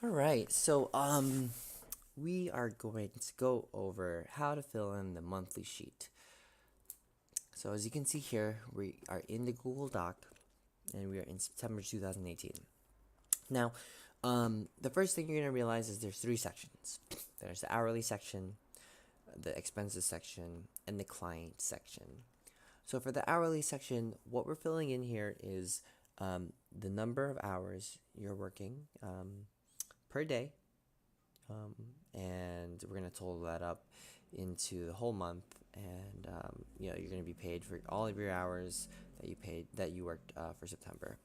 All right, we are going to go over how to fill in the monthly sheet. So as you can see here, we are in the Google Doc, and we are in September 2018. Now, the first thing you're gonna realize is there's three sections. There's the hourly section, the expenses section, and the client section. So for the hourly section, what we're filling in here is the number of hours you're working per day, um, and we're gonna total that up into the whole month, and you're gonna be paid for all of your hours that you worked for September.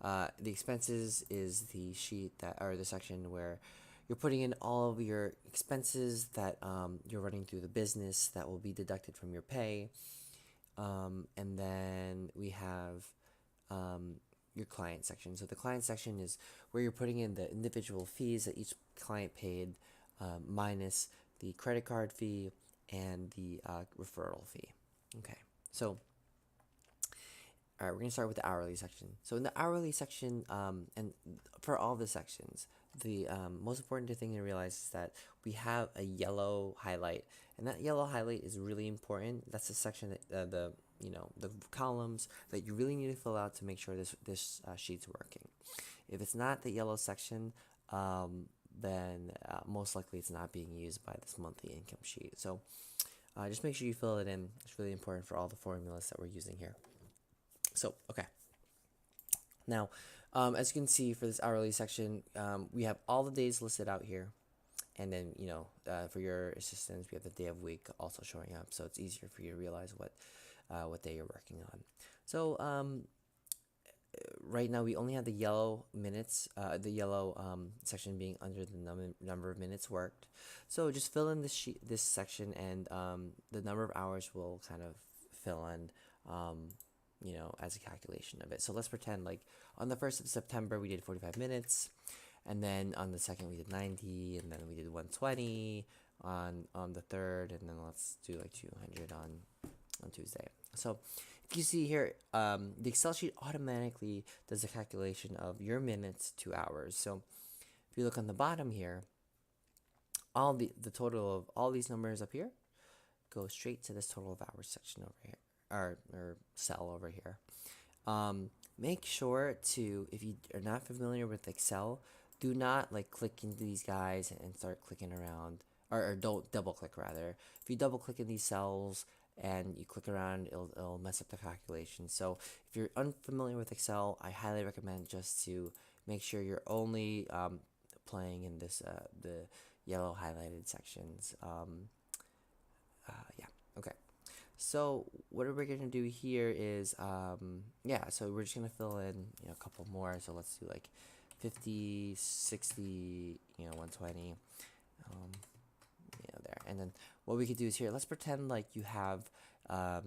The expenses is the sheet that or the section where you're putting in all of your expenses that you're running through the business that will be deducted from your pay. And then we have your client section. So the client section is where you're putting in the individual fees that each client paid, minus the credit card fee and the referral fee. Okay, so all right, we're gonna start with the hourly section. So in the hourly section, and for all the sections, the most important thing to realize is that we have a yellow highlight, and that yellow highlight is really important. That's the section that the columns that you really need to fill out to make sure this sheet's working. If it's not the yellow section, then most likely it's not being used by this monthly income sheet. So just make sure you fill it in. It's really important for all the formulas that we're using here. So, okay. Now, as you can see for this hourly section, we have all the days listed out here. And then, for your assistance, we have the day of week also showing up. So it's easier for you to realize what day you're working on. So, right now we only have the yellow minutes, the yellow section being under the number of minutes worked. So just fill in this section, and the number of hours will kind of fill in, as a calculation of it. So let's pretend like on the 1st of September we did 45 minutes, and then on the 2nd we did 90, and then we did 120 on the 3rd, and then let's do like 200 on Tuesday. So if you see here, the Excel sheet automatically does a calculation of your minutes to hours. So if you look on the bottom here, all the total of all these numbers up here go straight to this total of hours section over here, or cell over here. Make sure to, if you are not familiar with Excel, do not like click into these guys and start clicking around, or don't double click rather. If you double click in these cells and you click around, it'll mess up the calculation. So if you're unfamiliar with Excel, I highly recommend just to make sure you're only playing in the yellow highlighted sections. Yeah, okay. So what we're gonna do here is, so we're just gonna fill in, a couple more. So let's do like 50, 60, 120, there. And then what we could do is here, let's pretend like you have, for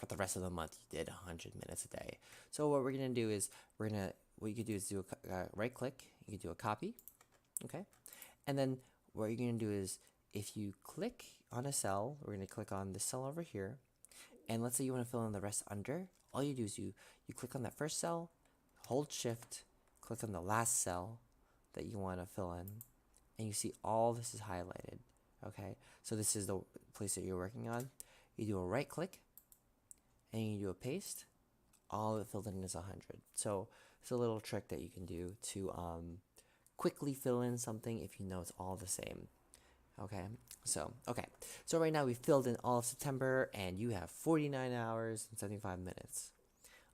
the rest of the month you did 100 minutes a day. So what we're gonna do is what you could do is do a right click, you could do a copy, okay? And then what you're gonna do is, if you click on a cell, we're gonna click on this cell over here, and let's say you want to fill in the rest under. All you do is you click on that first cell, hold shift, click on the last cell that you want to fill in, and you see all this is highlighted. Okay, so this is the place that you're working on. You do a right click, and you do a paste. All of it filled in is 100. So it's a little trick that you can do to quickly fill in something if you know it's all the same. Okay, so right now we filled in all of September, and you have 49 hours and 75 minutes.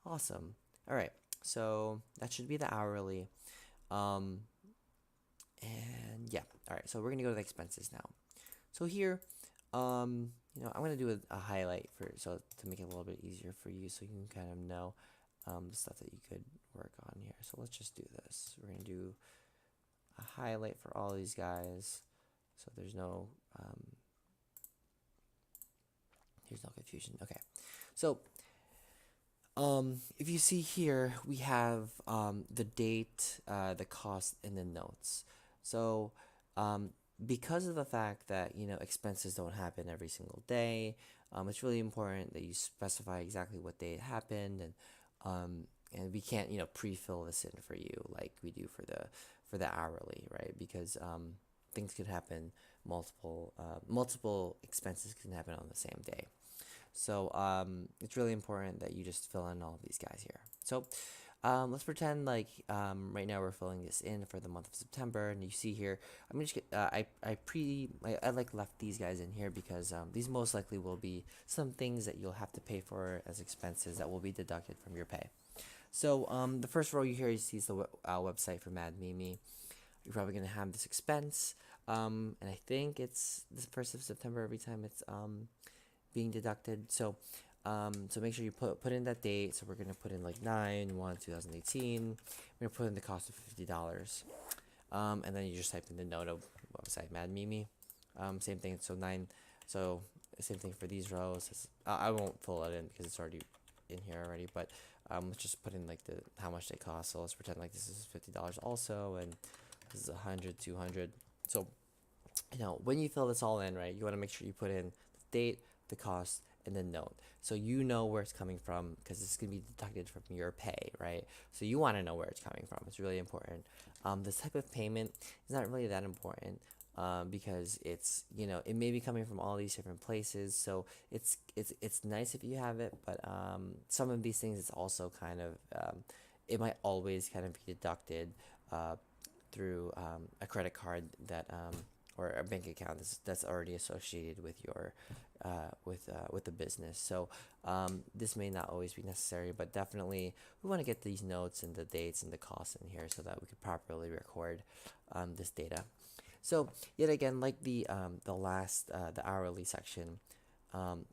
Awesome. All right, so that should be the hourly. Um, and yeah, all right, so we're gonna go to the expenses now. So here, I'm gonna do a highlight to make it a little bit easier for you, so you can kind of know the stuff that you could work on here. So let's just do this. We're gonna do a highlight for all these guys, so there's no confusion. Okay, so if you see here, we have the date, the cost, and the notes. So because of the fact that expenses don't happen every single day, it's really important that you specify exactly what day it happened, and and we can't pre-fill this in for you like we do for the hourly, right? Because things could happen, multiple expenses can happen on the same day. So it's really important that you just fill in all of these guys here. So let's pretend like right now we're filling this in for the month of September, and you see here, I'm just I like left these guys in here because these most likely will be some things that you'll have to pay for as expenses that will be deducted from your pay. So the first row you here, you see is the website for Mad Mimi. You're probably gonna have this expense, and I think it's the 1st of September every time it's being deducted. So make sure you put in that date. So we're gonna put in like 9/1/2018. We're gonna put in the cost of $50. And then you just type in the note of website Mad Mimi. Same thing. So same thing for these rows. I won't fill it in because it's already in here already. But let's just put in like how much they cost. So let's pretend like this is $50 also, and this is 100, 200. So when you fill this all in, right, you want to make sure you put in the date, the cost, and the note, so you know where it's coming from, because it's going to be deducted from your pay, right? So you want to know where it's coming from. It's really important. This type of payment is not really that important, because it may be coming from all these different places. So it's nice if you have it, but some of these things, it's also kind of it might always kind of be deducted through a credit card that or a bank account that's already associated with your with the business. So this may not always be necessary, but definitely we want to get these notes and the dates and the costs in here so that we can properly record this data. So yet again, like the last the hourly section,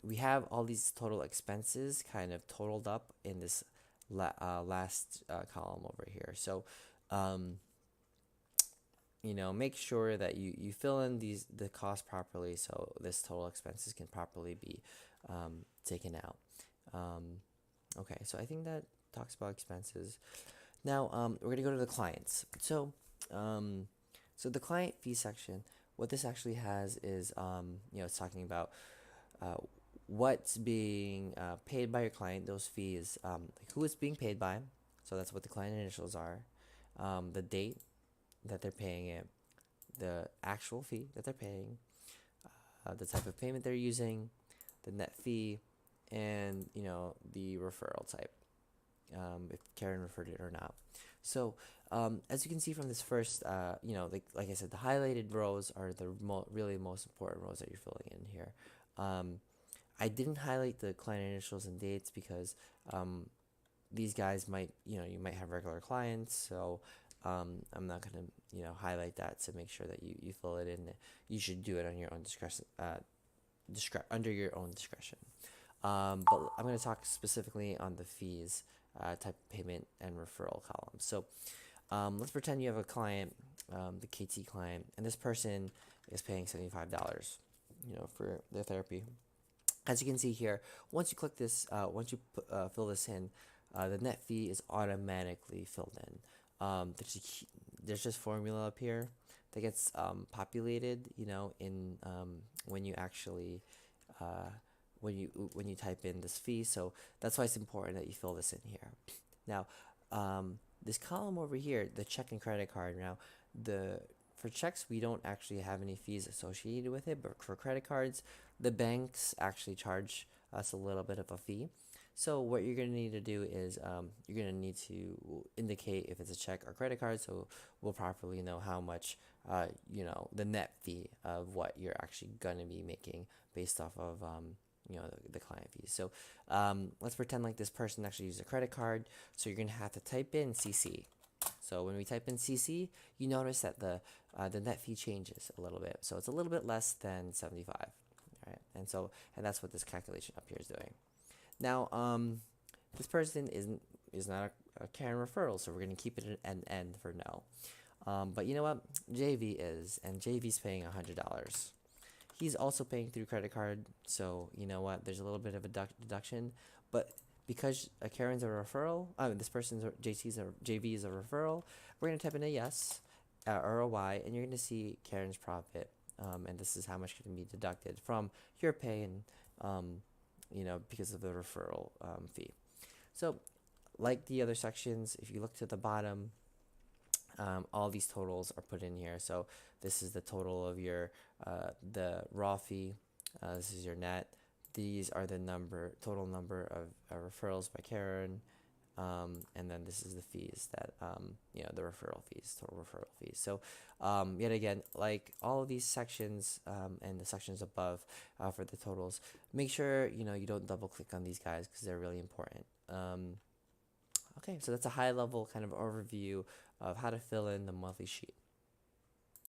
we have all these total expenses kind of totaled up in this last column over here. So make sure that you fill in the cost properly, so this total expenses can properly be taken out. Okay, so I think that talks about expenses. Now we're gonna go to the clients. So the client fee section, what this actually has is it's talking about what's being paid by your client, those fees, like who it's being paid by. So that's what the client initials are, the date that they're paying it, the actual fee that they're paying, the type of payment they're using, the net fee, and the referral type, if Karen referred it or not. So as you can see from this first, like I said, the highlighted rows are the really most important rows that you're filling in here. I didn't highlight the client initials and dates because these guys might, you might have regular clients, so I'm not gonna highlight that to make sure that you fill it in. You should do it on your own discretion, under your own discretion. But I'm gonna talk specifically on the fees, type of payment, and referral column. So let's pretend you have a client, the KT client, and this person is paying $75 for their therapy. As you can see here, once you click this, once you fill this in, the net fee is automatically filled in. There's just formula up here that gets populated, in when you actually when you type in this fee. So that's why it's important that you fill this in here. Now, this column over here, the check and credit card. Now, for checks, we don't actually have any fees associated with it, but for credit cards, the banks actually charge us a little bit of a fee. So what you're going to need to do is you're going to need to indicate if it's a check or credit card, so we'll properly know how much, the net fee of what you're actually going to be making based off of, the client fees. So let's pretend like this person actually used a credit card. So you're going to have to type in CC. So when we type in CC, you notice that the net fee changes a little bit. So it's a little bit less than 75. All right, and that's what this calculation up here is doing. Now, this person is not a Karen referral, so we're going to keep it at an end for now. But you know what? JV is, and JV's paying $100. He's also paying through credit card, so you know what? There's a little bit of a deduction, but because Karen's a referral, this person's JV is a referral, we're going to type in a yes or a Y, and you're going to see Karen's profit, and this is how much can be deducted from your pay, and because of the referral fee. So like the other sections, if you look to the bottom, all these totals are put in here. So this is the total of your the raw fee. This is your net. These are the total number of referrals by Karen. And then this is the fees that the referral fees, total referral fees. So yet again, like all of these sections and the sections above for the totals, make sure you don't double click on these guys because they're really important. Okay, so that's a high level kind of overview of how to fill in the monthly sheet.